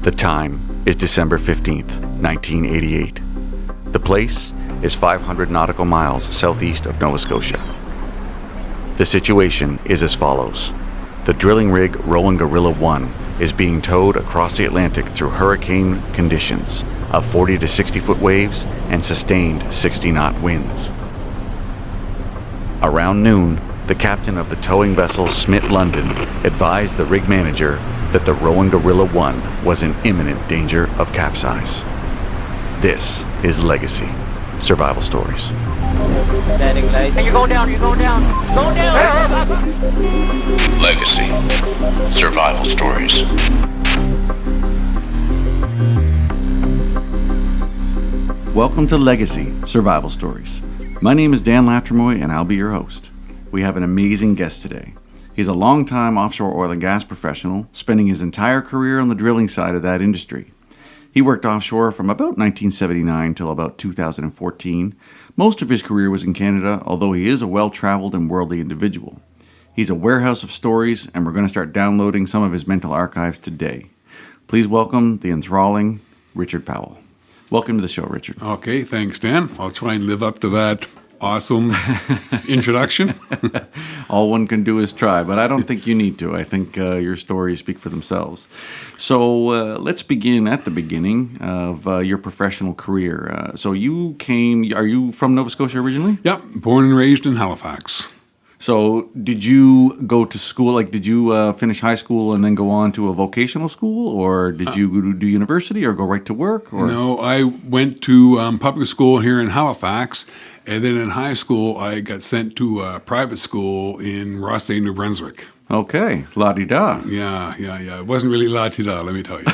The time is December 15th, 1988. The place is 500 nautical miles southeast of Nova Scotia. The situation is as follows. The drilling rig Rowan Gorilla 1 is being towed across the Atlantic through hurricane conditions of 40 to 60 foot waves and sustained 60-knot winds. Around noon, the captain of the towing vessel Smith London advised the rig manager that the Rowan Gorilla 1 was in imminent danger of capsize. This is Legacy Survival Stories. Standing light. Hey, you're going down, Go down! Legacy Survival Stories. Welcome to Legacy Survival Stories. My name is Dan Latremouille and I'll be your host. We have an amazing guest today. He's a longtime offshore oil and gas professional, spending his entire career on the drilling side of that industry. He worked offshore from about 1979 till about 2014. Most of his career was in Canada, although he is a well-traveled and worldly individual. He's a warehouse of stories, and we're going to start downloading some of his mental archives today. Please welcome the enthralling Richard Powell. Welcome to the show, Richard. Okay, thanks, Dan. I'll try and live up to that awesome introduction. All one can do is try, but I don't think you need to. I think your stories speak for themselves. So let's begin at the beginning of your professional career. So are you from Nova Scotia originally? Yep, born and raised in Halifax. So did you go to school, did you finish high school and then go on to a vocational school, or did you do university or go right to work? Or? No, I went to public school here in Halifax, and then in high school I got sent to a private school in Rothesay, New Brunswick. Okay, la-di-da. Yeah. It wasn't really la-di-da, let me tell you.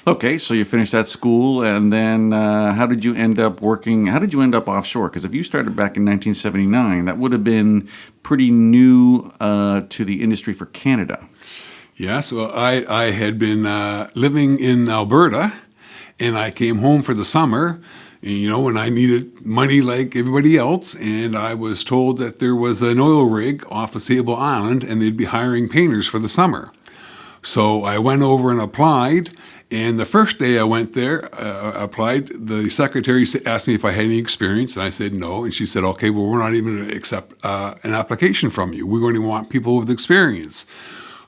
Okay, so you finished that school, and then how did you end up offshore? Because if you started back in 1979, that would have been pretty new to the industry for Canada. Yeah, so I had been living in Alberta, and I came home for the summer, and I needed money like everybody else, and I was told that there was an oil rig off of Sable Island, and they'd be hiring painters for the summer. So I went over and applied. And the first day I went there, applied, the secretary asked me if I had any experience, and I said no. And she said, okay, well, we're not even going to accept an application from you. We're going to want people with experience.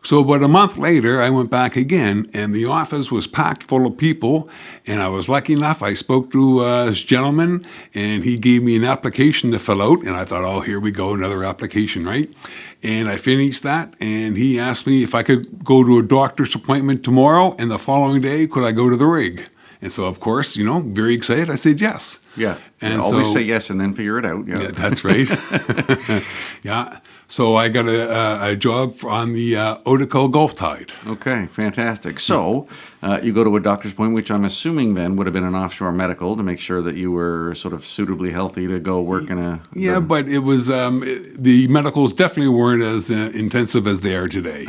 So about a month later, I went back again, and the office was packed full of people, and I was lucky enough. I spoke to this gentleman, and he gave me an application to fill out, and I thought, oh, here we go, another application, right? And I finished that, and he asked me if I could go to a doctor's appointment tomorrow, and the following day, could I go to the rig? And so, of course, very excited, I said yes. Yeah, and always say yes and then figure it out. Yeah, that's right. Yeah, so I got a job on the Nautical Gulf Tide. Okay, fantastic. So you go to a doctor's appointment, which I'm assuming then would have been an offshore medical to make sure that you were sort of suitably healthy to go work in a... Yeah, but it was, the medicals definitely weren't as intensive as they are today.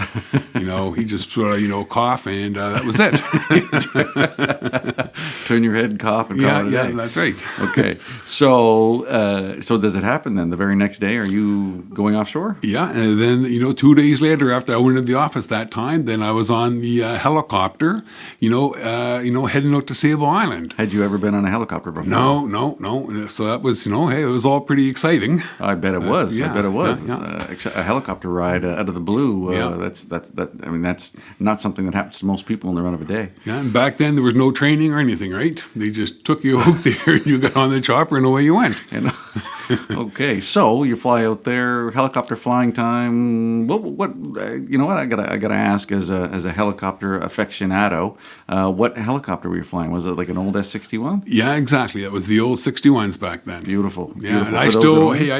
He just sort of, cough, and that was it. Turn your head, cough, and call it a day. Yeah, that's right. Okay, so does it happen then? The very next day, are you going offshore? Yeah, and then 2 days later, after I went to the office that time, then I was on the helicopter, heading out to Sable Island. Had you ever been on a helicopter before? No. So that was, hey, it was all pretty exciting. I bet it was. Yeah, I bet it was. Yeah. A helicopter ride out of the blue. Yeah. That's not something that happens to most people in the run of a day. Yeah, and back then there was no training or anything, right? They just took you out there and you got on the chopper and away you went. Okay, so you fly out there, helicopter flying time. What I gotta ask as a helicopter aficionado, what helicopter were you flying? Was it like an old S-61? Yeah, exactly. It was the old 61s back then. Beautiful. Yeah, and I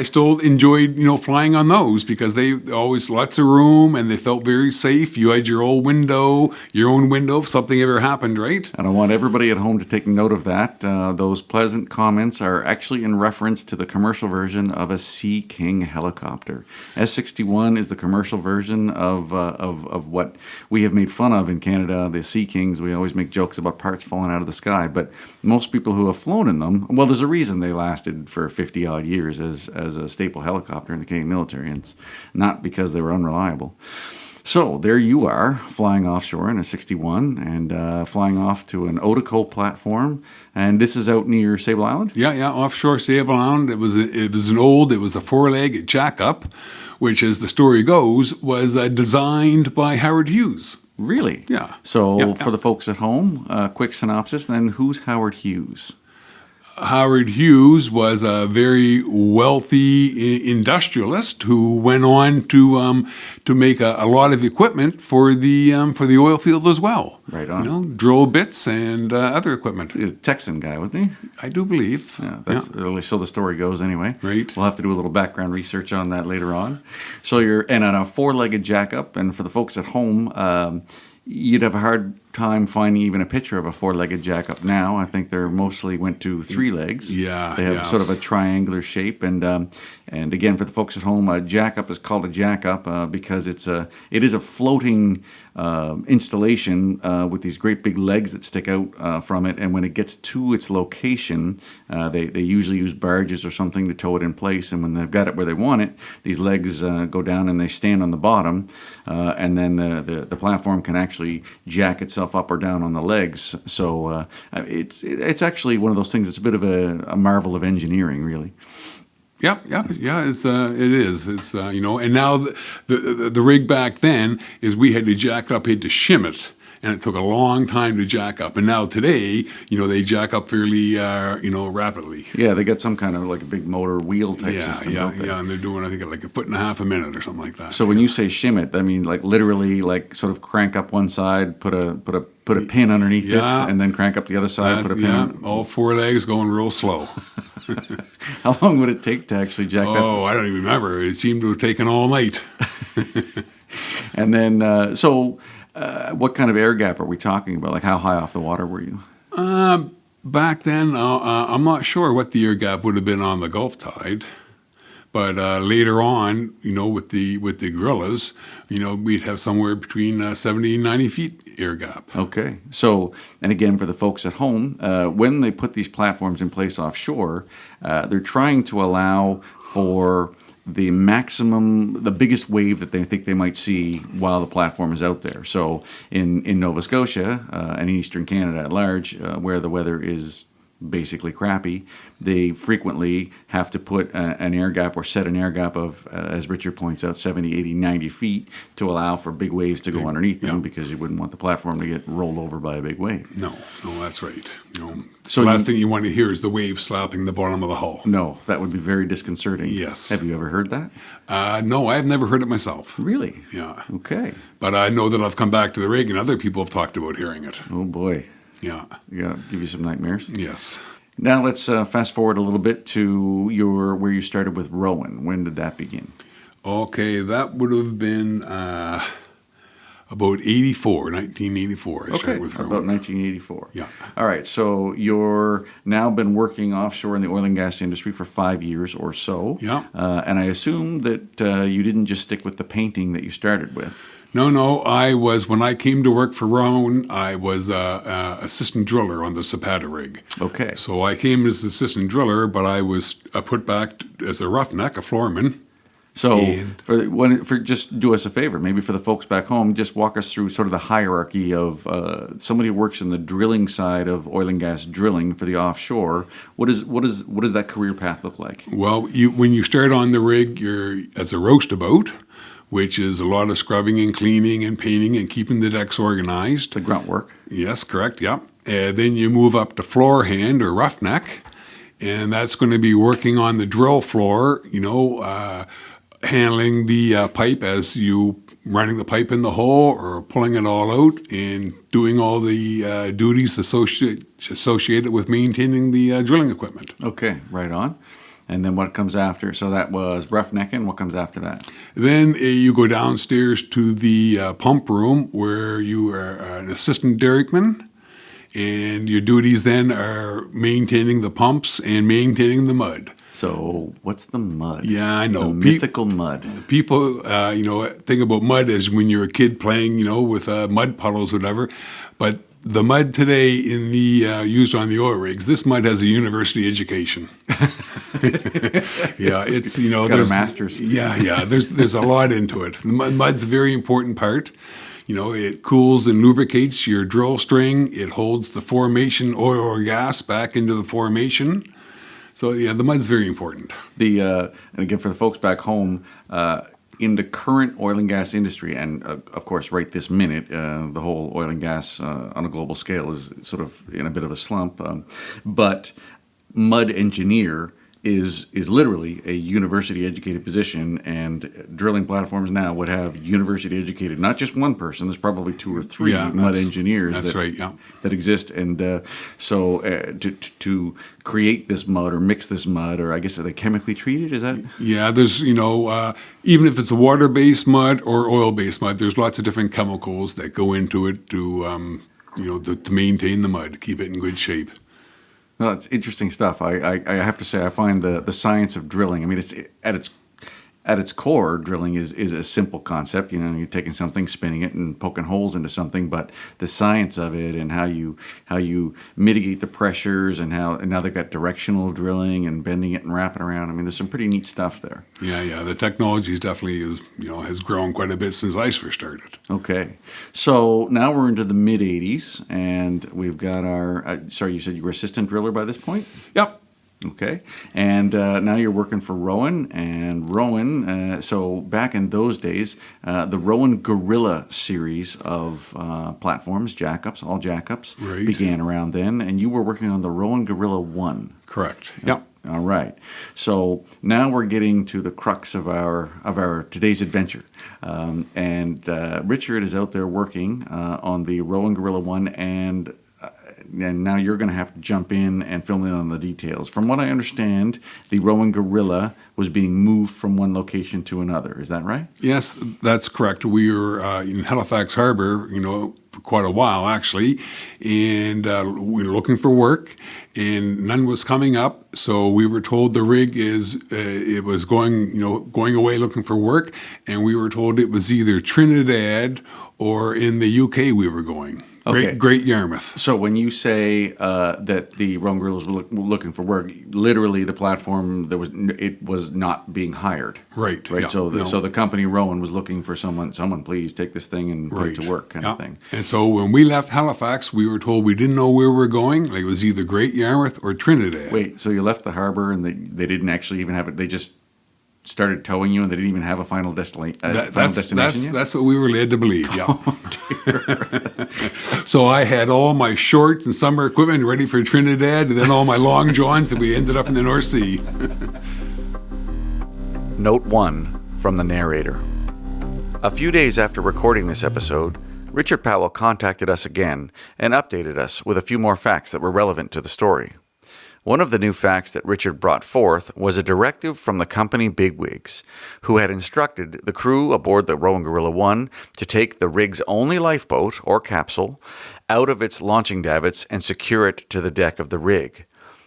still enjoyed flying on those because they always lots of room and they felt very safe. You had your own window if something ever happened, right? And I want everybody at home to take note of that. Those pleasant comments are actually in reference to the commercial version of a Sea King helicopter. S-61 is the commercial version of what we have made fun of in Canada, the Sea Kings. We always make jokes about parts falling out of the sky, but most people who have flown in them, well, there's a reason they lasted for 50-odd years as a staple helicopter in the Canadian military, and it's not because they were unreliable. So there you are, flying offshore in a 61 and flying off to an nautical platform. And this is out near Sable Island? Yeah, offshore Sable Island. It was a four-legged jack-up, which, as the story goes, was designed by Howard Hughes. Really? Yeah. So Yeah. for the folks at home, quick synopsis, then who's Howard Hughes? Howard Hughes was a very wealthy industrialist who went on to make a lot of equipment for the oil field as well. Right on. You know, drill bits and other equipment. He's a Texan guy, wasn't he? I do believe. Yeah, that's really so the story goes anyway. Right. We'll have to do a little background research on that later on. So you're on a four-legged jack-up, and for the folks at home, you'd have a hard time finding even a picture of a four-legged jack-up now. I think they're mostly went to three legs. Yeah, They have yes. sort of a triangular shape, and again, for the folks at home, a jack-up is called a jack-up because it is a floating installation with these great big legs that stick out from it, and when it gets to its location, they usually use barges or something to tow it in place, and when they've got it where they want it, these legs go down and they stand on the bottom, and then the platform can actually jack itself up or down on the legs. So it's actually one of those things that's a bit of a marvel of engineering, really. Yeah. It is. It's and now the rig back then is we had to jack up, had to shim it, and it took a long time to jack up. And now today, they jack up fairly, rapidly. Yeah, they got some kind of like a big motor wheel type system. don't they? And they're doing, I think, like a 1.5 feet a minute or something like that. So when you say shim it, I mean like literally like sort of crank up one side, put a pin underneath it, and then crank up the other side, put a pin. All four legs going real slow. How long would it take to actually jack that? Oh, I don't even remember. It seemed to have taken all night. And then, what kind of air gap are we talking about? Like how high off the water were you? Back then, I'm not sure what the air gap would have been on the Gulf Tide. But later on, with the gorillas, we'd have somewhere between 70 and 90 feet air gap. Okay. So, and again, for the folks at home, when they put these platforms in place offshore, they're trying to allow for the biggest wave that they think they might see while the platform is out there. So in Nova Scotia and Eastern Canada at large, where the weather is basically crappy, they frequently have to put an air gap or set an air gap of, as Richard points out, 70, 80, 90 feet to allow for big waves to go underneath them because you wouldn't want the platform to get rolled over by a big wave. No, that's right. So the last thing you want to hear is the wave slapping the bottom of the hull. No, that would be very disconcerting. Yes. Have you ever heard that? No, I've never heard it myself. Really? Yeah. Okay. But I know that I've come back to the rig and other people have talked about hearing it. Oh boy. Yeah. Give you some nightmares. Yes. Now let's fast forward a little bit to where you started with Rowan. When did that begin? Okay, that would have been about 1984. I started with Rowan. About 1984. Yeah. All right, so you're now been working offshore in the oil and gas industry for 5 years or so. Yeah. And I assume that you didn't just stick with the painting that you started with. No, when I came to work for Rowan, I was assistant driller on the Zapata rig. Okay. So I came as assistant driller, but I was put back as a roughneck, a floorman. So for just do us a favor, maybe for the folks back home, just walk us through sort of the hierarchy of somebody who works in the drilling side of oil and gas drilling for the offshore. What does that career path look like? Well, when you start on the rig, you're as a roastabout, which is a lot of scrubbing and cleaning and painting and keeping the decks organized. The grunt work. Yes, correct, yeah. Then you move up to floor hand or roughneck, and that's going to be working on the drill floor, handling the pipe as you running the pipe in the hole or pulling it all out and doing all the duties associated with maintaining the drilling equipment. Okay, right on. And then what comes after? So that was roughnecking. What comes after that? Then you go downstairs to the pump room where you are an assistant derrickman, and your duties then are maintaining the pumps and maintaining the mud. So what's the mud? Yeah, I know. The mythical mud. People, think about mud as when you're a kid playing, with mud puddles, whatever. But the mud today in the used on the oil rigs, this mud has a university education. Yeah, it's got a there's master's. Yeah. There's a lot into it. Mud's a very important part. It cools and lubricates your drill string. It holds the formation oil or gas back into the formation. So yeah, the mud's very important. And again, for the folks back home, in the current oil and gas industry, and of course, right this minute, the whole oil and gas on a global scale is sort of in a bit of a slump. But mud engineer is literally a university-educated position, and drilling platforms now would have university-educated, not just one person. There's probably two or three mud engineers. That's right. Yeah. That exist, and so to create this mud or mix this mud, or I guess are they chemically treated? Is that? Yeah. There's even if it's a water-based mud or oil-based mud, there's lots of different chemicals that go into it to to maintain the mud, keep it in good shape. No, it's interesting stuff. I have to say, I find the science of drilling. I mean, it's at its core, drilling is a simple concept. You're taking something, spinning it, and poking holes into something. But the science of it, and how you mitigate the pressures, and now they've got directional drilling and bending it and wrapping around. I mean, there's some pretty neat stuff there. Yeah. The technology is definitely has grown quite a bit since I first started. Okay, so now we're into the mid '80s, and we've got our. Sorry, you said you were assistant driller by this point? Yep. Okay, and now you're working for Rowan, and Rowan, so back in those days, the Rowan Gorilla series of platforms, jackups, all jackups, right, began around then, and you were working on the Rowan Gorilla 1. Correct. Yep. All right. So now we're getting to the crux of our today's adventure, and Richard is out there working on the Rowan Gorilla 1, and now you're going to have to jump in and fill in on the details. From what I understand, the Rowan Gorilla was being moved from one location to another. Is that right? Yes, that's correct. We were in Halifax Harbor, for quite a while actually, and we were looking for work, and none was coming up. So we were told the rig it was going away looking for work, and we were told it was either Trinidad or in the UK we were going. Okay. Great Yarmouth. So when you say that the Rowan Gorillas were looking for work, literally the platform it was not being hired. Right. Yeah, so the company Rowan was looking for someone please take this thing and put it to work kind of thing. And so when we left Halifax, we were told we didn't know where we were going. Like it was either Great Yarmouth or Trinidad. Wait, so you left the harbor and they didn't actually even have it. They just started towing you, and they didn't even have a final destination yet? That's what we were led to believe, yeah. Oh, dear. So I had all my shorts and summer equipment ready for Trinidad, and then all my long johns, and we ended up in the North Sea. Note 1 from the narrator. A few days after recording this episode, Richard Powell contacted us again and updated us with a few more facts that were relevant to the story. One of the new facts that Richard brought forth was a directive from the company bigwigs, who had instructed the crew aboard the Rowan Gorilla 1 to take the rig's only lifeboat, or capsule, out of its launching davits and secure it to the deck of the rig.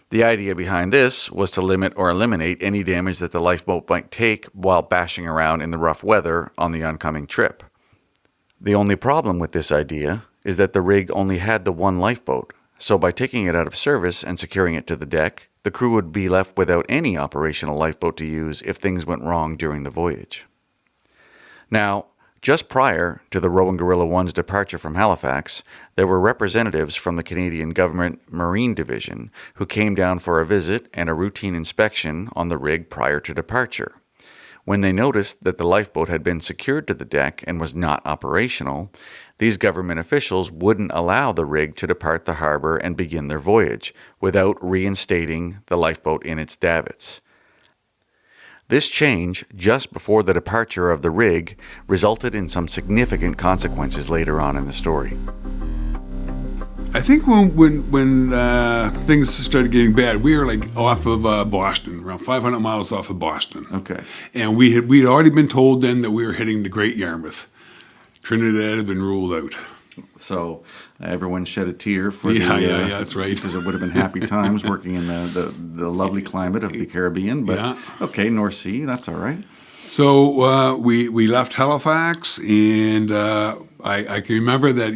The idea behind this was to limit or eliminate any damage that the lifeboat might take while bashing around in the rough weather on the oncoming trip. The only problem with this idea is that the rig only had the one lifeboat. So by taking it out of service and securing it to the deck, the crew would be left without any operational lifeboat to use if things went wrong during the voyage. Now, just prior to the Rowan Gorilla 1's departure from Halifax, there were representatives from the Canadian Government Marine Division who came down for a visit and a routine inspection on the rig prior to departure. When they noticed that the lifeboat had been secured to the deck and was not operational, these government officials wouldn't allow the rig to depart the harbor and begin their voyage without reinstating the lifeboat in its davits. This change, just before the departure of the rig, resulted in some significant consequences later on in the story. I think when things started getting bad, we were like off of Boston, around 500 miles off of Boston. Okay. And we'd already been told then that we were heading to Great Yarmouth. Trinidad had been ruled out. So everyone shed a tear for yeah, that's right. Because it would have been happy times working in the lovely climate of the Caribbean. But okay, North Sea, that's all right. So we left Halifax, and I can remember that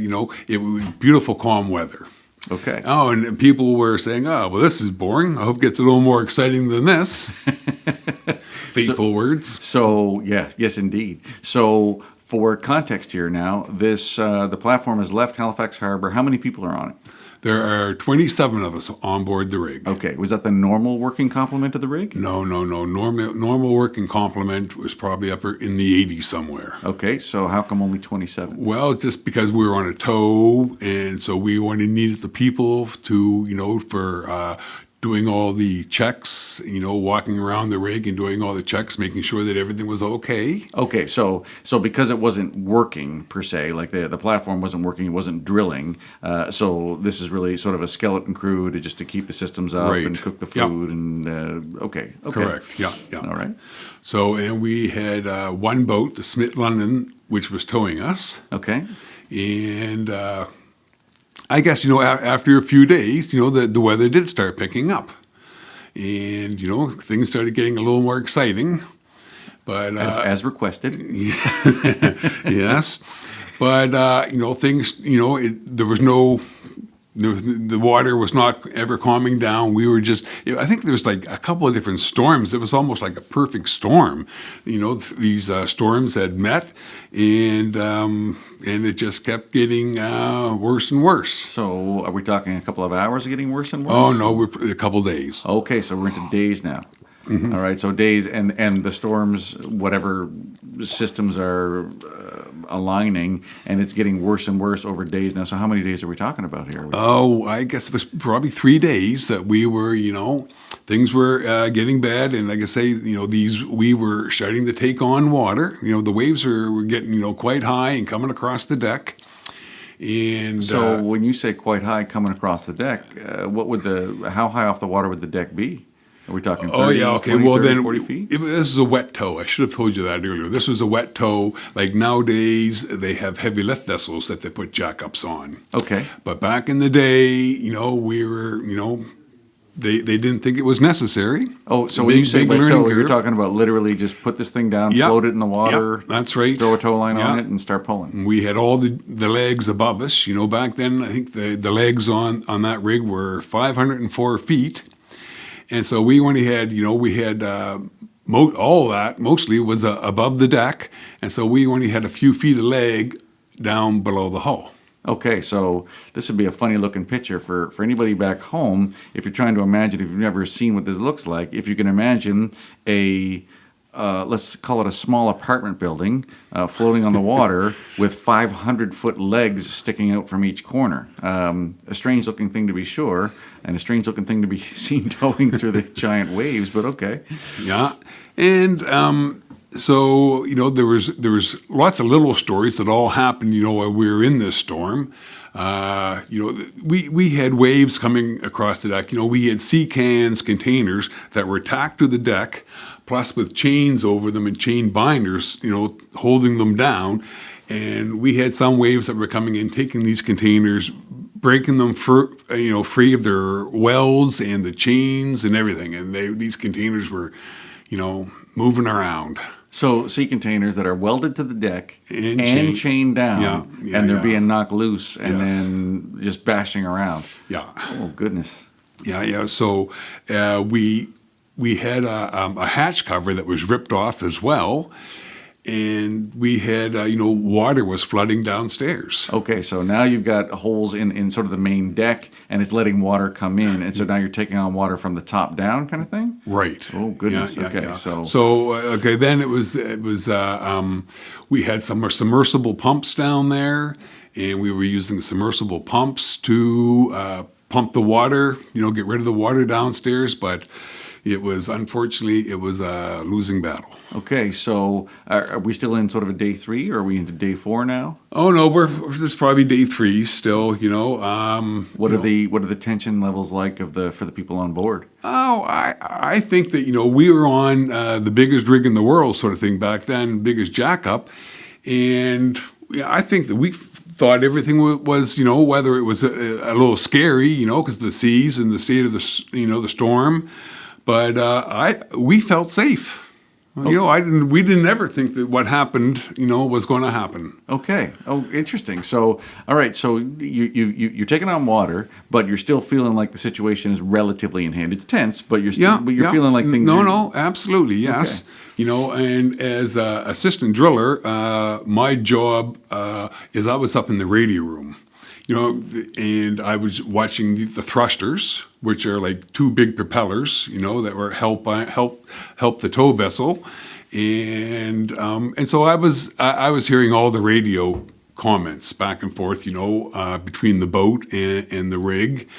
it was beautiful, calm weather. Okay. Oh, and people were saying, "Oh, well, this is boring. I hope it gets a little more exciting than this." Fateful words. So, yes, indeed. So, for context here now, this the platform has left Halifax Harbor. How many people are on it? There are 27 of us on board the rig. Okay. Was that the normal working complement of the rig? No. Normal working complement was probably up in the 80s somewhere. Okay. So, how come only 27? Well, just because we were on a tow, and so we only needed the people to, for doing all the checks, walking around the rig and doing all the checks, making sure that everything was okay. Okay, so because it wasn't working per se, like the platform wasn't working, it wasn't drilling. So this is really sort of a skeleton crew to keep the systems up Right. and cook the Yeah. food and okay. Correct. Yeah. All right. So, and we had one boat, the Smith London, which was towing us. Okay. And I guess, after a few days, the weather did start picking up. And, things started getting a little more exciting. But As requested. yes. But, things, there was no... The water was not ever calming down. We were just, I think there was like a couple of different storms. It was almost like a perfect storm. These storms had met, and it just kept getting worse and worse. So are we talking a couple of hours of getting worse and worse? Oh, no, we're a couple of days. Okay, so we're into days now. All right, so days and the storms, whatever systems are aligning, and it's getting worse and worse over days now. So how many days are we talking about here? Oh, I guess it was probably 3 days that we were, things were getting bad. And like I say, we were starting to take on water. The waves were getting, quite high and coming across the deck. And So when you say quite high coming across the deck, how high off the water would the deck be? Are we talking 30, 40 feet? This is a wet tow. I should have told you that earlier. This was a wet tow. Like nowadays, they have heavy lift vessels that they put jackups on. Okay. But back in the day, we were, they didn't think it was necessary. Oh, so when you say wet tow, you're talking about literally just put this thing down, float it in the water. Yeah, that's right. Throw a tow line on it and start pulling. We had all the legs above us. Back then, I think the legs on that rig were 504 feet. And so we only had, all that mostly was above the deck. And so we only had a few feet of leg down below the hull. Okay, so this would be a funny looking picture for anybody back home. If you're trying to imagine, if you've never seen what this looks like, if you can imagine let's call it a small apartment building floating on the water with 500-foot legs sticking out from each corner. A strange looking thing to be sure, and a strange looking thing to be seen towing through the giant waves, but okay. Yeah, and so there was lots of little stories that all happened while we were in this storm. We had waves coming across the deck. We had sea cans containers that were tacked to the deck, plus with chains over them and chain binders, holding them down. And we had some waves that were coming in, taking these containers, breaking them free of their welds and the chains and everything. And these containers were, moving around. So sea containers that are welded to the deck and chained down, and they're being knocked loose and then just bashing around. Yeah. Oh, goodness. Yeah. So we had a hatch cover that was ripped off as well. And we had, water was flooding downstairs. Okay, so now you've got holes in sort of the main deck, and it's letting water come in, and so now you're taking on water from the top down, kind of thing. Right. Oh goodness. Yeah, okay. yeah. So then it was we had some submersible pumps down there, and we were using submersible pumps to pump the water, get rid of the water downstairs, but. Unfortunately, it was a losing battle. Okay, so are we still in sort of a day 3, or are we into day 4 now? Oh no, this is probably day 3 still. What are the tension levels like for the people on board? Oh, I think that we were on the biggest rig in the world, sort of thing back then, biggest jackup, and I think that we thought everything was whether it was a little scary, because the seas and the state of the the storm. But we felt safe. We didn't ever think that what happened, was going to happen. Okay. Oh, interesting. So, all right. So you're taking on water, but you're still feeling like the situation is relatively in hand. It's tense, but you're feeling like things. No, absolutely, yes. Okay. And as assistant driller, my job is I was up in the radio room. And I was watching the thrusters, which are like two big propellers, that were help the tow vessel, and so I was hearing all the radio comments back and forth, between the boat and the rig,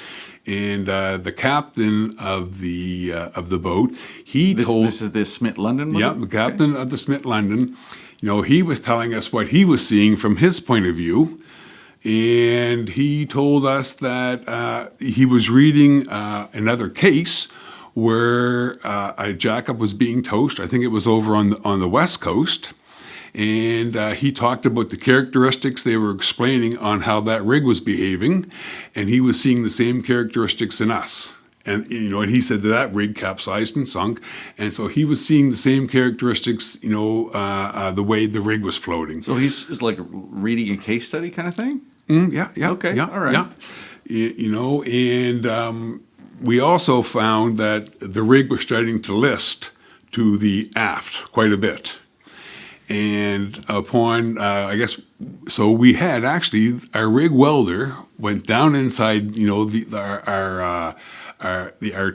and the captain of the boat, this is the Smith London. The captain of the Smith London, he was telling us what he was seeing from his point of view. And he told us that he was reading another case where a jackup was being towed. I think it was over on the West Coast. And he talked about the characteristics they were explaining on how that rig was behaving. And he was seeing the same characteristics in us. And, and he said that rig capsized and sunk. And so he was seeing the same characteristics, the way the rig was floating. So he's like reading a case study kind of thing? Yeah. Okay. Yeah, all right. Yeah. And we also found that the rig was starting to list to the aft quite a bit. And upon, so we had actually, our rig welder went down inside, our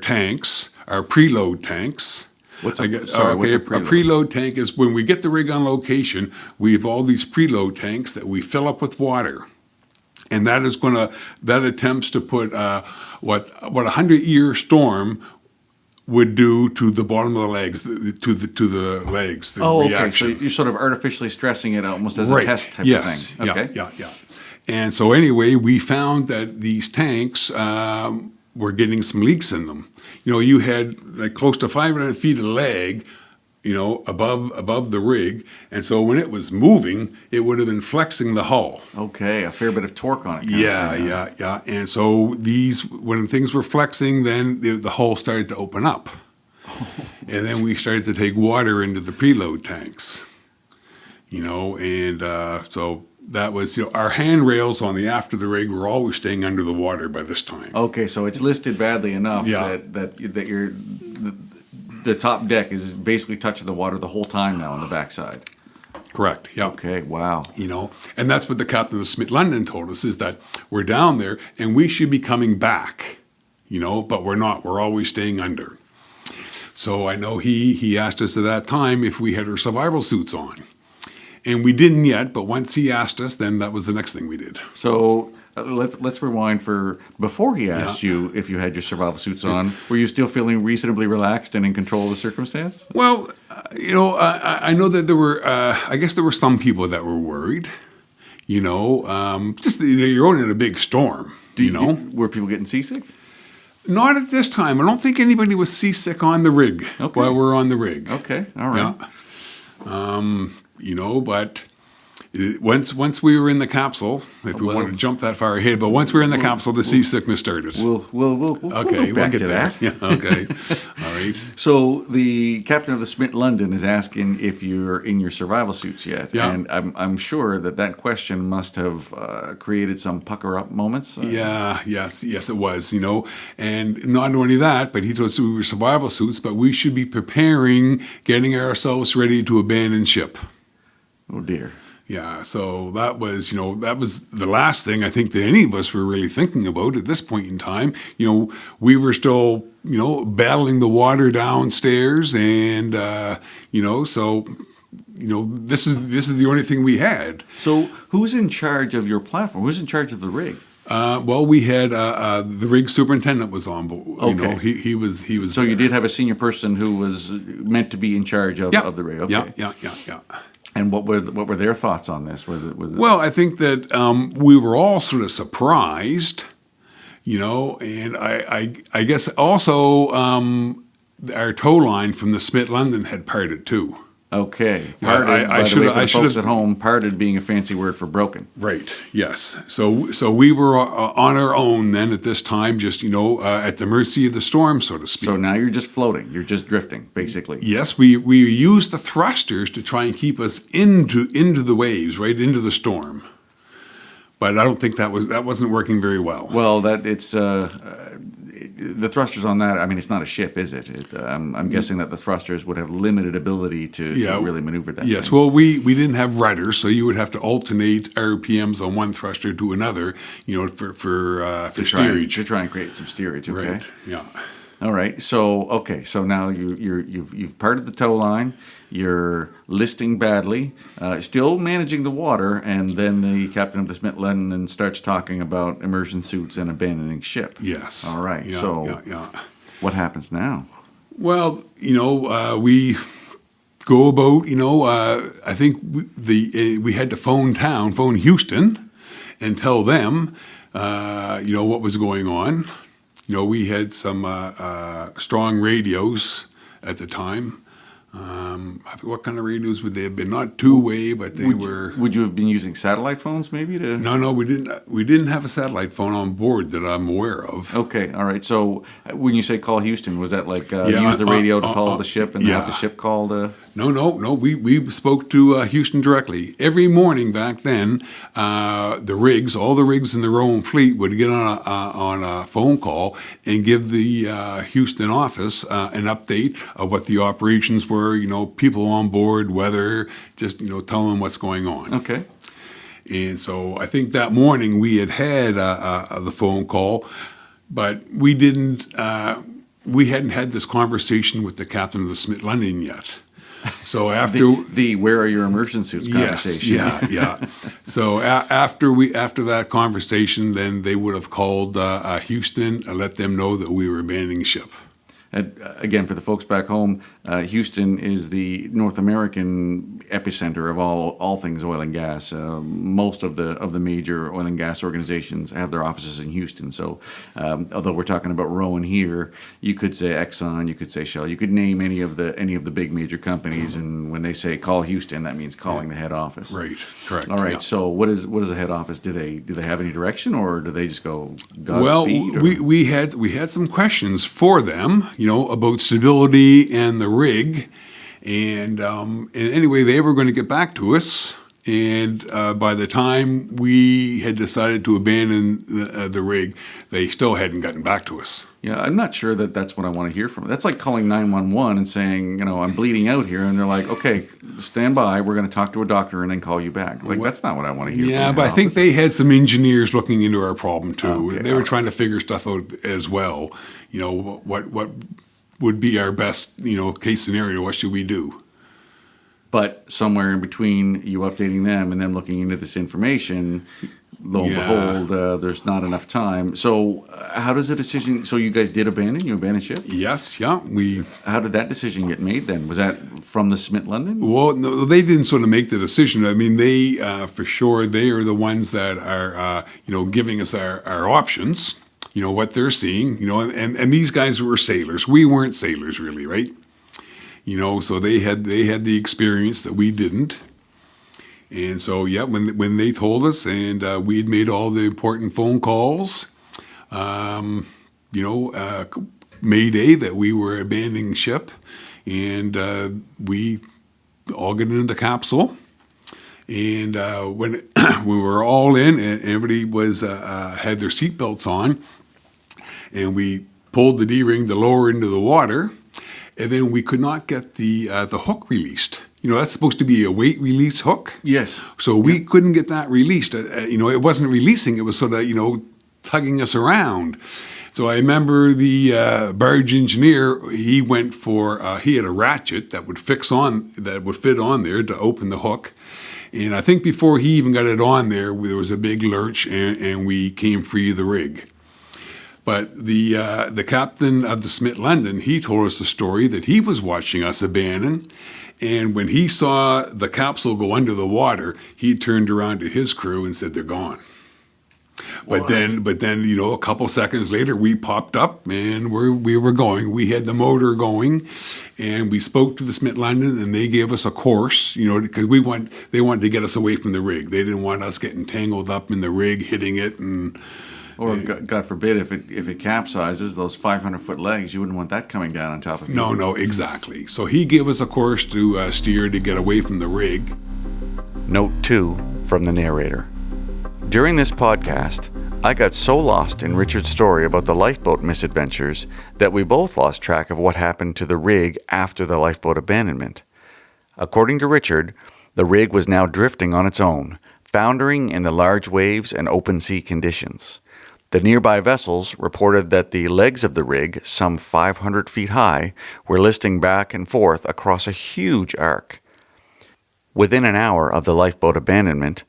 tanks, our preload tanks. What's a preload? A preload tank is when we get the rig on location, we have all these preload tanks that we fill up with water. And that attempts to put what a 100-year storm would do to the bottom of the legs, to the legs. The reaction. Okay. So you're sort of artificially stressing it almost as a test type of thing. Okay. Yeah. And so anyway, we found that these tanks were getting some leaks in them. You had like close to 500 feet of leg, above the rig, and so when it was moving, it would have been flexing the hull. Okay, a fair bit of torque on it. Yeah. And so when things were flexing, then the hull started to open up, and then we started to take water into the preload tanks. And so that was, our handrails on the aft of the rig were always staying under the water by this time. Okay, so it's listed badly enough that you're. The top deck is basically touching the water the whole time now on the backside. Correct. Yeah. Okay. Wow. And that's what the captain of Smith London told us, is that we're down there and we should be coming back, but we're not. We're always staying under. So I know he asked us at that time if we had our survival suits on, and we didn't yet. But once he asked us, then that was the next thing we did. So. Let's rewind for before he asked you if you had your survival suits on. Were you still feeling reasonably relaxed and in control of the circumstance? Well, I know that there were. I guess there were some people that were worried. Just that you're in a big storm. Were people getting seasick? Not at this time. I don't think anybody was seasick on the rig while we're on the rig. Okay, all right. Yeah. But. Once we were in the capsule, if we want to jump that far ahead, but once we were in the capsule, the seasickness started. We'll okay, go back to that. Yeah, okay. All right. So the captain of the Smith London is asking if you're in your survival suits yet. Yeah. And I'm sure that question must have created some pucker up moments. Yes, it was, And not only that, but he told us we were survival suits, but we should be preparing, getting ourselves ready to abandon ship. Oh, dear. Yeah, so that was the last thing I think that any of us were really thinking about at this point in time. We were still, battling the water downstairs, and so this is the only thing we had. So who's in charge of your platform? Who's in charge of the rig? Well, we had the rig superintendent was on board. Okay. He was. So you did have a senior person who was meant to be in charge of the rig. Okay. Yeah. And what were their thoughts on this? Well, I think that we were all sort of surprised, and I guess also our tow line from the Smith London had parted too. Okay. Yeah, Parted, I by the should way, have- for I the should folks have- at home, parted being a fancy word for broken. Right. Yes. So we were on our own then at this time, just at the mercy of the storm, so to speak. So now you're just floating. You're just drifting, basically. Yes, we used the thrusters to try and keep us into the waves, right into the storm. But I don't think that wasn't working very well. Well, the thrusters on that, I mean, it's not a ship, is it? I'm guessing that the thrusters would have limited ability to really maneuver that Yes, thing. well, we didn't have rudders, so you would have to alternate RPMs on one thruster to another, for steerage. To try and create some steerage, okay? Right. Yeah. All right. So now you've parted the tow line. You're listing badly, still managing the water, and then the captain of the Smith London starts talking about immersion suits and abandoning ship. Yes. All right. Yeah, yeah. What happens now? Well, we go about. I think we had to phone Houston, and tell them, what was going on. We had some strong radios at the time. What kind of radios would they have been? Not two-way, but they were. Would you have been using satellite phones, maybe? No, we didn't. We didn't have a satellite phone on board that I'm aware of. Okay, all right. So when you say call Houston, was that like use the radio to call the ship and have the ship call the? No. We spoke to Houston directly. Every morning back then, all the rigs in the Rowan fleet would get on a phone call and give the Houston office an update of what the operations were. People on board, weather, just tell them what's going on. Okay. And so I think that morning we had the phone call, but we didn't. We hadn't had this conversation with the captain of the Smith London yet. So after the where are your immersion suits conversation. Yes, yeah. So after that conversation, then they would have called Houston and let them know that we were abandoning ship. And again, for the folks back home, Houston is the North American epicenter of all things oil and gas. Most of the major oil and gas organizations have their offices in Houston. So, although we're talking about Rowan here, you could say Exxon, you could say Shell, you could name any of the big major companies. And when they say call Houston, that means calling the head office. Right. Correct. All right. Yeah. So, what is the head office? Do they have any direction, or do they just go Well, Godspeed? we had some questions for them, about stability and the rig, and anyway, they were going to get back to us. And by the time we had decided to abandon the rig, they still hadn't gotten back to us. Yeah, I'm not sure that that's what I want to hear from. That's like calling 911 and saying, I'm bleeding out here, and they're like, okay, stand by. We're going to talk to a doctor and then call you back. Like, that's not what I want to hear. Yeah, from but I think office. they had some engineers looking into our problem too. Okay, They were trying to figure stuff out as well. What would be our best, case scenario? What should we do? But somewhere in between you updating them and them looking into this information, lo and behold, there's not enough time. So how does the decision? So you guys did abandon? You abandoned ship? Yes, yeah, we. How did that decision get made then? Was that from the Smith London? Well, no, they didn't sort of make the decision. I mean, they for sure they are the ones that are giving us our options. What they're seeing. And these guys were sailors. We weren't sailors really, right? So they had the experience that we didn't. And so, yeah, when they told us, and we'd made all the important phone calls, Mayday that we were abandoning ship, and we all get into the capsule. And when we were all in, and everybody had their seatbelts on, and we pulled the D-ring to lower into the water, and then we could not get the hook released. That's supposed to be a weight release hook. Yes. So we couldn't get that released. It wasn't releasing. It was sort of, tugging us around. So I remember the barge engineer, he went for, he had a ratchet that would fit on there to open the hook. And I think before he even got it on there was a big lurch, and we came free of the rig. But the captain of the Smith London, he told us the story that he was watching us abandon, and when he saw the capsule go under the water, he turned around to his crew and said, "They're gone." But then, you know, a couple seconds later, we popped up and we were going. We had the motor going, and we spoke to the Smith London, and they gave us a course, you know, because they wanted to get us away from the rig. They didn't want us getting tangled up in the rig, hitting it, and or God forbid, if it capsizes, those 500-foot legs, you wouldn't want that coming down on top of you. No, exactly. So he gave us a course to steer to get away from the rig. Note 2 from the narrator. During this podcast, I got so lost in Richard's story about the lifeboat misadventures that we both lost track of what happened to the rig after the lifeboat abandonment. According to Richard, the rig was now drifting on its own, foundering in the large waves and open sea conditions. The nearby vessels reported that the legs of the rig, some 500 feet high, were listing back and forth across a huge arc. Within an hour of the lifeboat abandonment,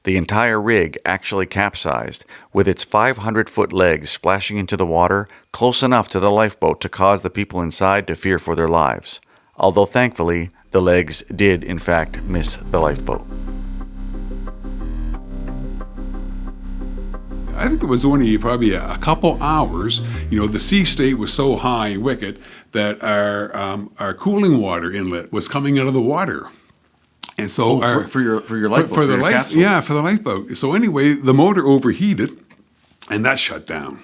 the entire rig actually capsized, with its 500-foot legs splashing into the water close enough to the lifeboat to cause the people inside to fear for their lives, although thankfully the legs did in fact miss the lifeboat. I think it was only probably a couple hours. You know, the sea state was so high and wicked that our cooling water inlet was coming out of the water. And so for your lifeboat, for the lifeboat. So anyway, the motor overheated, and that shut down.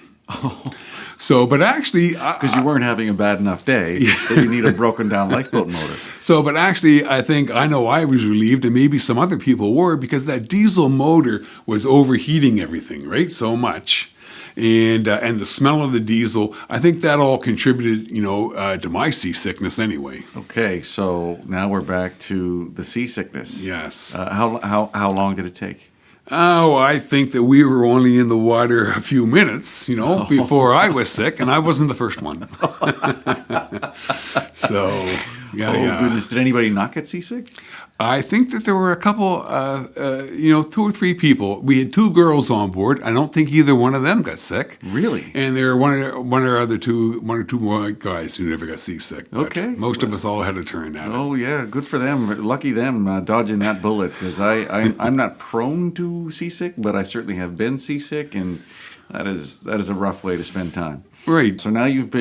So, but actually, because you weren't having a bad enough day, that you need a broken down lifeboat motor. So, but actually, I know I was relieved, and maybe some other people were, because that diesel motor was overheating everything, right, so much. And the smell of the diesel, I think that all contributed, you know, to my seasickness anyway. Okay, so now we're back to the seasickness. Yes. How long did it take? Oh, I think that we were only in the water a few minutes, you know, before I was sick, and I wasn't the first one. So, yeah. Goodness, did anybody not get seasick? I think that there were a couple, 2 or 3 people. We had 2 girls on board. I don't think either one of them got sick. Really? And there were one or two more guys who never got seasick. Okay. Most of us all had a turn at it. Oh yeah, good for them. Lucky them dodging that bullet, because I'm not prone to seasick, but I certainly have been seasick, and that is a rough way to spend time. Right. So now you've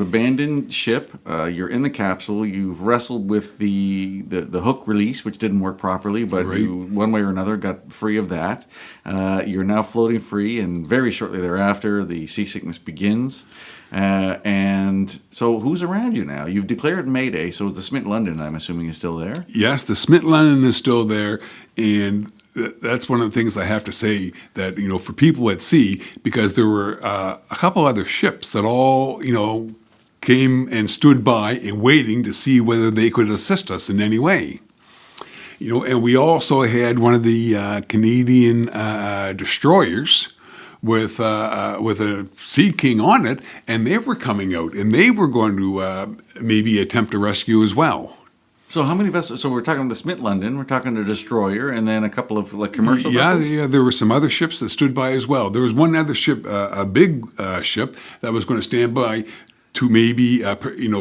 abandoned ship. You're in the capsule. You've wrestled with the hook release, which didn't work properly, but Right. you, one way or another, got free of that. You're now floating free, and very shortly thereafter, the seasickness begins. And so, who's around you now? You've declared Mayday. So, the Smith London, I'm assuming, is still there. Yes, the Smith London is still there, and that's one of the things I have to say, that, you know, for people at sea, because there were a couple other ships that all, you know, came and stood by and waiting to see whether they could assist us in any way. You know, and we also had one of the Canadian destroyers with a Sea King on it, and they were coming out, and they were going to maybe attempt a rescue as well. So how many vessels? So we're talking the Smith London, we're talking a destroyer, and then a couple of commercial vessels? Yeah, there were some other ships that stood by as well. There was one other ship, a big ship, that was going to stand by to maybe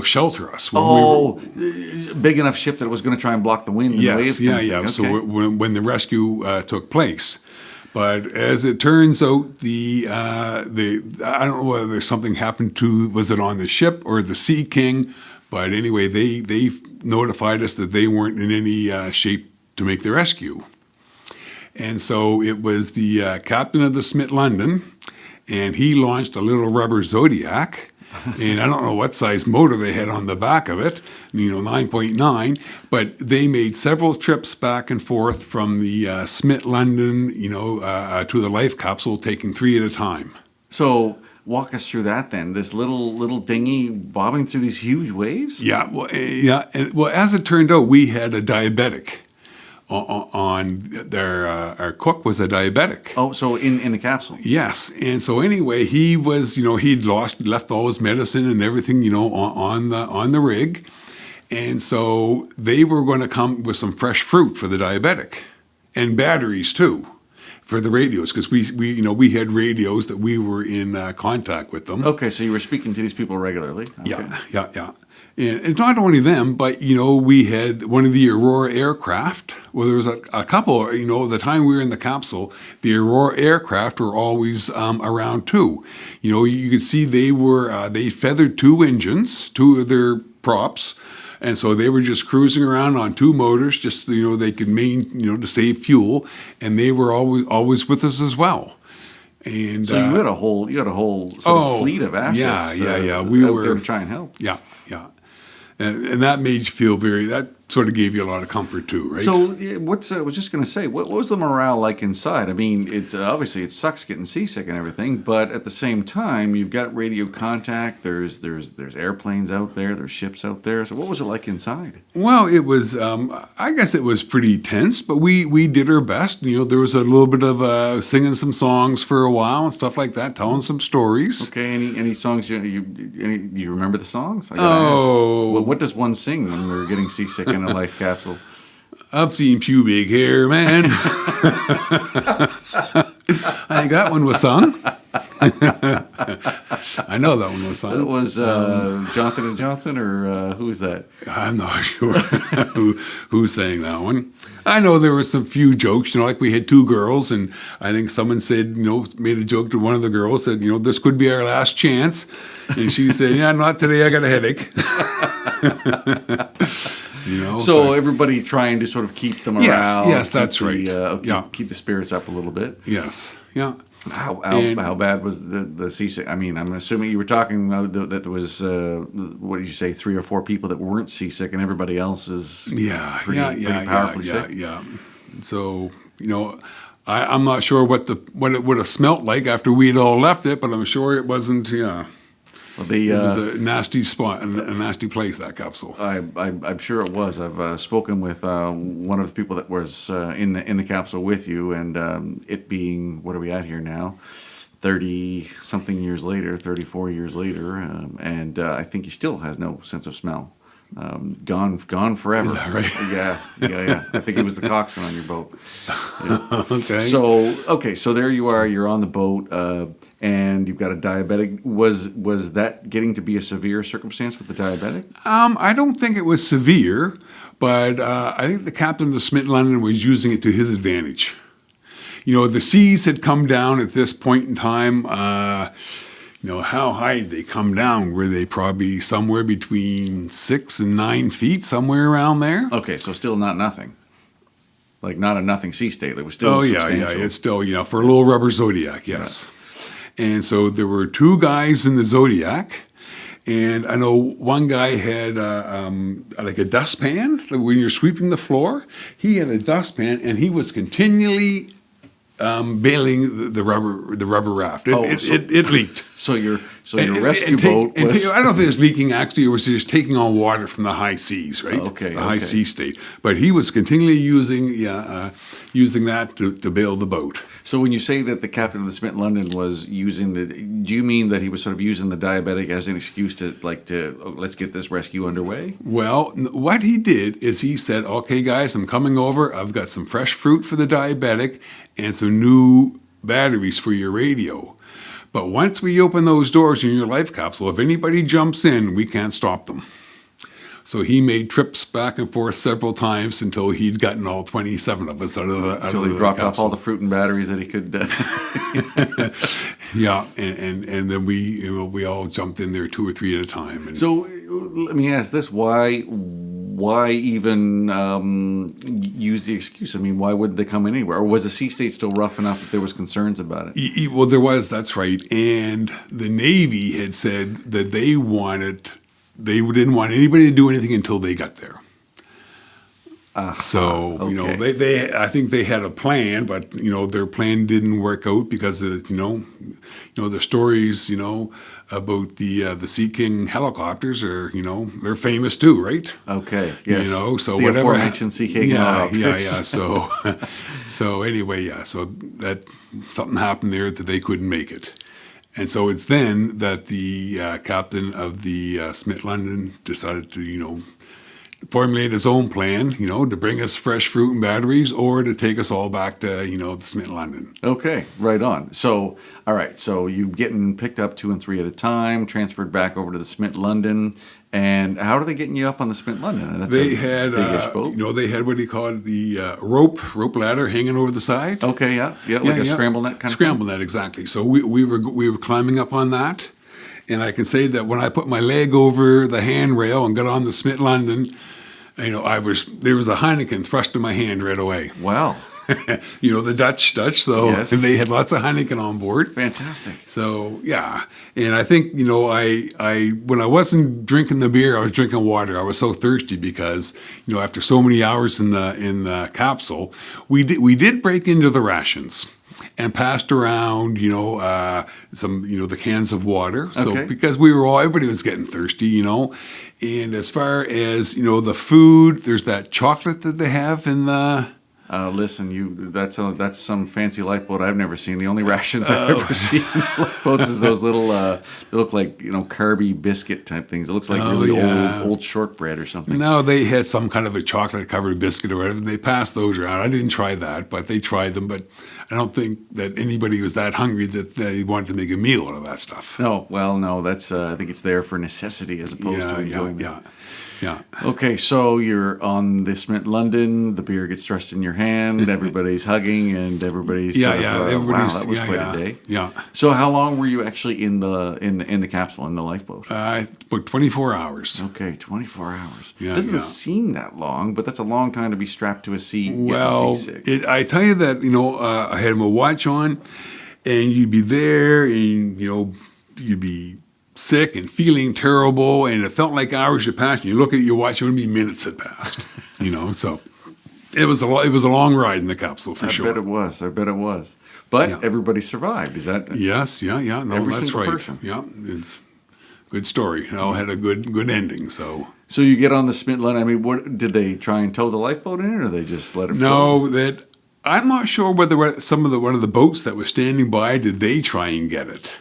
shelter us. Big enough ship that it was going to try and block the wind and the waves. Yeah. Okay. So when the rescue took place. But as it turns out, I don't know whether something happened to, was it on the ship or the Sea King? But anyway, they notified us that they weren't in any shape to make the rescue. And so it was the captain of the Smith London, and he launched a little rubber Zodiac. And I don't know what size motor they had on the back of it, 9.9, but they made several trips back and forth from the Smith London, to the life capsule, taking 3 at a time. So walk us through that then. This little dinghy bobbing through these huge waves? Yeah. Well, as it turned out, we had a diabetic on there. Our cook was a diabetic. Oh, so in the capsule? Yes. And so anyway, he was, he'd left all his medicine and everything, on the rig. And so they were going to come with some fresh fruit for the diabetic, and batteries too, for the radios, because we had radios that we were in contact with them. Okay, so you were speaking to these people regularly. Okay. Yeah. And not only them, but, we had one of the Aurora aircraft. Well, there was a couple, the time we were in the capsule, the Aurora aircraft were always around too. You could see they feathered two engines, two of their props. And so they were just cruising around on two motors, just, they could to save fuel. And they were always with us as well. And so you had a whole sort of fleet of assets. Yeah. We were there to try and help. Yeah. And that made you feel that sort of gave you a lot of comfort too, right? So I was just going to say, what was the morale like inside? I mean, it's obviously it sucks getting seasick and everything, but at the same time, you've got radio contact. There's airplanes out there. There's ships out there. So what was it like inside? Well, it was. I guess it was pretty tense, but we did our best. There was a little bit of singing some songs for a while and stuff like that, telling some stories. Okay. Any songs you remember the songs? I gotta ask. Well, what does one sing when we're getting seasick in a life capsule? I've seen pubic hair, man. I think that one was sung. I know that one was sung. It was Johnson & Johnson, or who was that? I'm not sure who sang that one. I know there were some few jokes, like we had two girls, and I think someone said, made a joke to one of the girls, said, this could be our last chance. And she said, yeah, not today, I got a headache. So everybody trying to sort of keep the morale. Yes, that's right. Keep the spirits up a little bit. Yes, yeah. How bad was the seasick? I mean, I'm assuming you were talking that there was what did you say, 3 or 4 people that weren't seasick, and everybody else is pretty powerfully sick. Yeah. So I'm not sure what it would have smelt like after we'd all left it, but I'm sure it wasn't. Yeah. Well, it was a nasty spot, a nasty place, that capsule. I'm sure it was. I've spoken with one of the people that was in the capsule with you, and it being, what are we at here now? 30-something years later, 34 years later, and I think he still has no sense of smell. Gone forever. Is that right? Yeah. I think it was the coxswain on your boat. Yeah. Okay. So there you are. You're on the boat, and you've got a diabetic. Was that getting to be a severe circumstance with the diabetic? I don't think it was severe, but I think the captain of the Smith London was using it to his advantage. The seas had come down at this point in time. How high did they come down? Were they probably somewhere between 6 and 9 feet, somewhere around there? Okay, so still not nothing. Like not a nothing sea state. It was still substantial. Yeah. It's still, for a little rubber Zodiac, yes. Yeah. And so there were 2 guys in the Zodiac. And I know one guy had like a dustpan. When you're sweeping the floor, he had a dustpan, and he was continually bailing the rubber raft. It leaked. So your rescue boat was... I don't know if it was leaking actually, or was just taking on water from the high seas, right? The high sea state. But he was continually using that to bail the boat. So when you say that the captain of the Smith London was using do you mean that he was sort of using the diabetic as an excuse to let's get this rescue underway? Well, what he did is he said, okay, guys, I'm coming over. I've got some fresh fruit for the diabetic and some new batteries for your radio. But once we open those doors in your life capsule, if anybody jumps in, we can't stop them. So he made trips back and forth several times until he'd gotten all 27 of us out of the until he dropped off all the fruit and batteries that he could. Yeah, and then we all jumped in there 2 or 3 at a time. And so let me ask this: Why even use the excuse? I mean, why wouldn't they come in anywhere? Or was the sea state still rough enough that there was concerns about it? Well, there was. That's right. And the Navy had said that they didn't want anybody to do anything until they got there. So, okay. I think they had a plan, but, their plan didn't work out because of, the stories, about the Sea King helicopters are, they're famous too, right? Okay, yes. So the whatever. aforementioned Sea King helicopters. Yeah. So anyway, so that something happened there that they couldn't make it. And so it's then that the captain of the Smith London decided to, formulate his own plan, to bring us fresh fruit and batteries or to take us all back to, the Smith London. Okay, right on. So, all right, so you getting picked up 2 and 3 at a time, transferred back over to the Smith London, and how are they getting you up on the Smith London? That's They a had, big-ish boat. they had what do you call it, the rope ladder hanging over the side. Okay, yeah, like a scramble net kind of Scramble net, exactly. So we were climbing up on that, and I can say that when I put my leg over the handrail and got on the Smith London, there was a Heineken thrust in my hand right away. Wow. The Dutch, so Yes. they had lots of Heineken on board. Fantastic. So yeah, and I think I when I wasn't drinking the beer, I was drinking water. I was so thirsty because after so many hours in the capsule, we did break into the rations and passed around some the cans of water. So Okay. because everybody was getting thirsty, and as far as the food, there's that chocolate that they have in the. Listen, that's some fancy lifeboat I've never seen. The only rations I've ever seen in lifeboats is those little, they look like, carby biscuit type things. It looks like really old shortbread or something. No, they had some kind of a chocolate-covered biscuit or whatever. They passed those around. I didn't try that, but they tried them. But I don't think that anybody was that hungry that they wanted to make a meal out of that stuff. No, well, no, that's, I think it's there for necessity as opposed to enjoyment. Yeah. Okay, so you're on the Smith London, the beer gets thrust in your hand, everybody's hugging, and everybody's wow, that was quite a day. Yeah. So how long were you actually in the capsule, in the lifeboat? For 24 hours. Okay, 24 hours. Yeah, Doesn't seem that long, but that's a long time to be strapped to a seat. Well, seasick. I tell you that, I had my watch on, and you'd be there, and, you'd be sick and feeling terrible, and it felt like hours had passed. And you look at your watch, it would be minutes had passed. So it was a long ride in the capsule for sure. I bet it was. But everybody survived. Is that? Yes, yeah. No, every that's single right. person. Yeah, it's a good story. It all had a good ending. So you get on the Smith London. I mean, what did they try and tow the lifeboat in, or they just let it? No, that I'm not sure whether one of the boats that was standing by did they try and get it.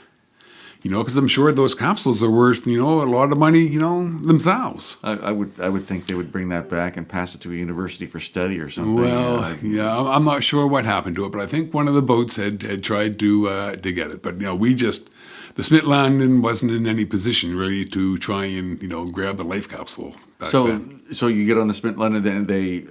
Because I'm sure those capsules are worth, a lot of money, themselves. I would think they would bring that back and pass it to a university for study or something. Well, I'm not sure what happened to it, but I think one of the boats had tried to get it. But the Smith London wasn't in any position really to try and grab the life capsule. So you get on the Smith London, then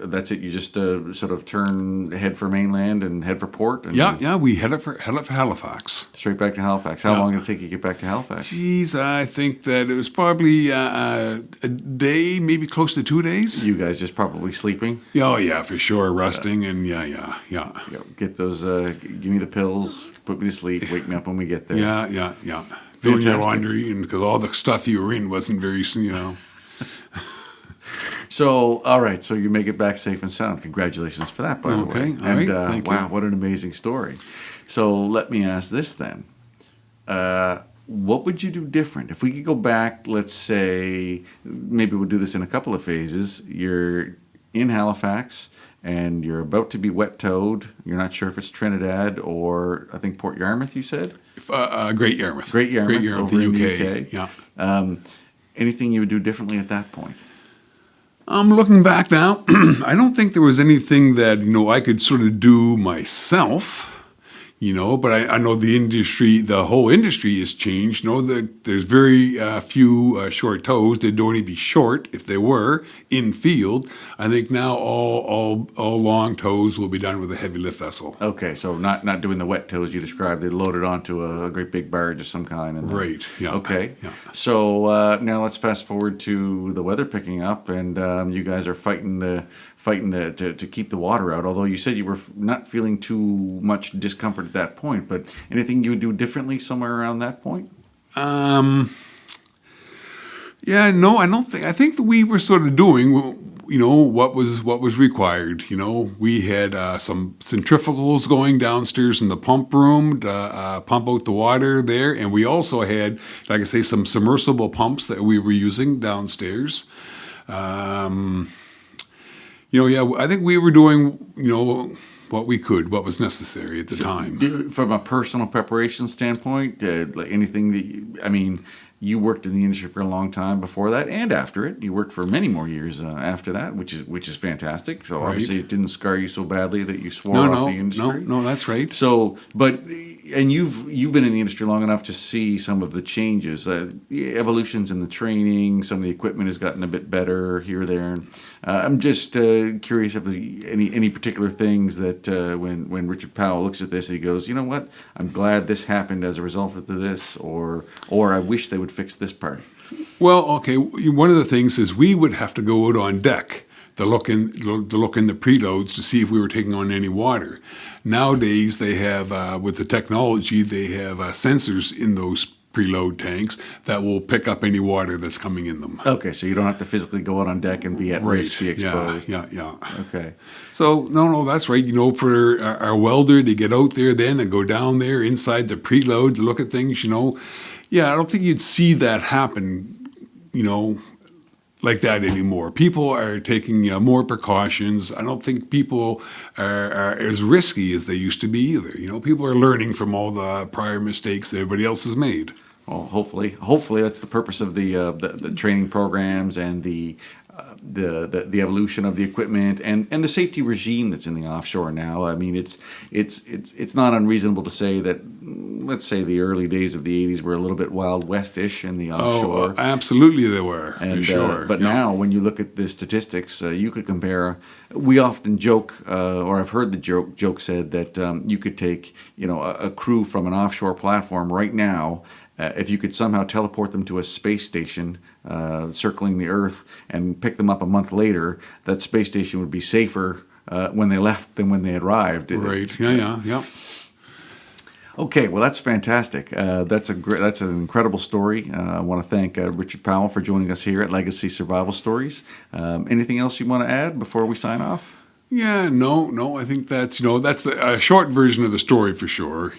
that's it. You just sort of turn head for mainland and head for port. And we head up for Halifax. Straight back to Halifax. How long did it take you to get back to Halifax? Geez, I think that it was probably a day, maybe close to 2 days. You guys just probably sleeping? Oh yeah, for sure, resting and yeah. Get those. Give me the pills. Put me to sleep. Wake me up when we get there. Yeah. Doing your laundry, and because all the stuff you were in wasn't very. So, all right. So you make it back safe and sound. Congratulations for that, by the way. Okay. All right. Thank wow, you. what an amazing story. So let me ask this then. What would you do different? If we could go back, let's say, maybe we'll do this in a couple of phases. You're in Halifax and you're about to be wet towed. You're not sure if it's Trinidad or, I think, Port Yarmouth, you said? Great Yarmouth. Great Yarmouth over in the UK. Yeah. Anything you would do differently at that point? I'm looking back now. I don't think there was anything that I could sort of do myself. But I know the whole industry has changed. That there's very few short tows. They'd only be short if they were in field. I think now all long tows will be done with a heavy lift vessel. Okay, so not doing the wet tows you described. They load it onto a great big barge of some kind. And right. Yeah. Okay. Yeah. So now let's fast forward to the weather picking up, and you guys are fighting to keep the water out. Although you said you were not feeling too much discomfort at that point, but anything you would do differently somewhere around that point? Yeah, no, I don't think. I think that we were sort of doing, what was required. We had some centrifugals going downstairs in the pump room to pump out the water there, and we also had, like I say, some submersible pumps that we were using downstairs. I think we were doing, what we could, what was necessary at the time. From a personal preparation standpoint, like anything that you worked in the industry for a long time before that and after it. You worked for many more years after that, which is fantastic. So obviously it didn't scar you so badly that you swore off the industry. No, that's right. So, and you've been in the industry long enough to see some of the changes, the evolutions in the training. Some of the equipment has gotten a bit better here, there. I'm just curious if any particular things that when Richard Powell looks at this, he goes, you know what? I'm glad this happened as a result of this, or I wish they would fix this part. Well, okay. One of the things is we would have to go out on deck to look in the preloads to see if we were taking on any water. Nowadays, they have with the technology, they have sensors in those preload tanks that will pick up any water that's coming in them. Okay, so you don't have to physically go out on deck and be at risk, be exposed. Yeah. Okay. So no, that's right. You know, for our welder to get out there then and go down there inside the preload to look at things, you know, yeah, I don't think you'd see that happen, you know, like that anymore. People are taking more precautions. I don't think people are as risky as they used to be either. You know, people are learning from all the prior mistakes that everybody else has made. Well, hopefully that's the purpose of the training programs and the evolution of the equipment and the safety regime that's in the offshore now. I mean, it's not unreasonable to say that, let's say, the early days of the 80s were a little bit Wild West-ish in the offshore. Oh, absolutely they were, for sure. But now, when you look at the statistics, you could compare. We often joke, or I've heard the joke said that you could take, a crew from an offshore platform right now. If you could somehow teleport them to a space station circling the Earth and pick them up a month later, that space station would be safer when they left than when they arrived. Right. Yeah. Okay, well, that's fantastic. That's an incredible story. I want to thank Richard Powell for joining us here at Legacy Survival Stories. Anything else you want to add before we sign off? Yeah, no. I think that's a short version of the story for sure.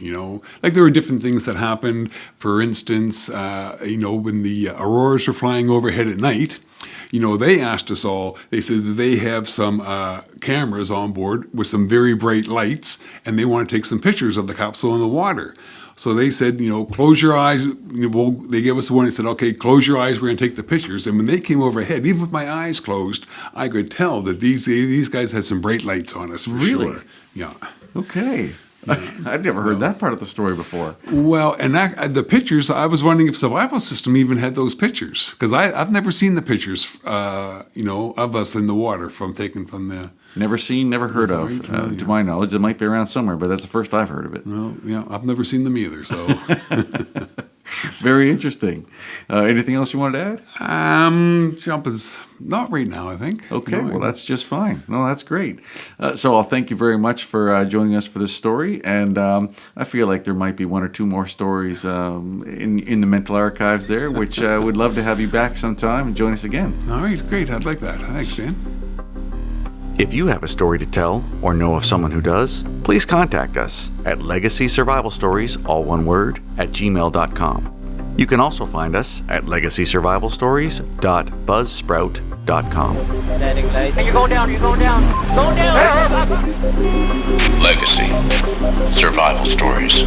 Like there were different things that happened. For instance, when the auroras were flying overhead at night, they asked us all. They said that they have some cameras on board with some very bright lights, and they want to take some pictures of the capsule in the water. So they said, close your eyes. They gave us one and said, okay, close your eyes. We're going to take the pictures. And when they came overhead, even with my eyes closed, I could tell that these guys had some bright lights on us. For really? Sure. Yeah. Okay. I'd never heard that part of the story before. Well, and the pictures, I was wondering if Survival System even had those pictures. Because I've never seen the pictures, of us in the water taken from the... Never seen, never heard of. To my knowledge, it might be around somewhere, but that's the first I've heard of it. Well, yeah, I've never seen them either, so... Very interesting. Anything else you wanted to add? Not right now, I think. Okay, well, that's just fine. No, that's great. So I'll thank you very much for joining us for this story, and I feel like there might be one or two more stories in the mental archives there, which I would love to have you back sometime and join us again. All right, great. I'd like that. Thanks, Dan. If you have a story to tell or know of someone who does, please contact us at legacysurvivalstories, all one word, @gmail.com. You can also find us at legacysurvivalstories.buzzsprout.com. Landing light. Hey, you're going down. Go down. Legacy Survival Stories.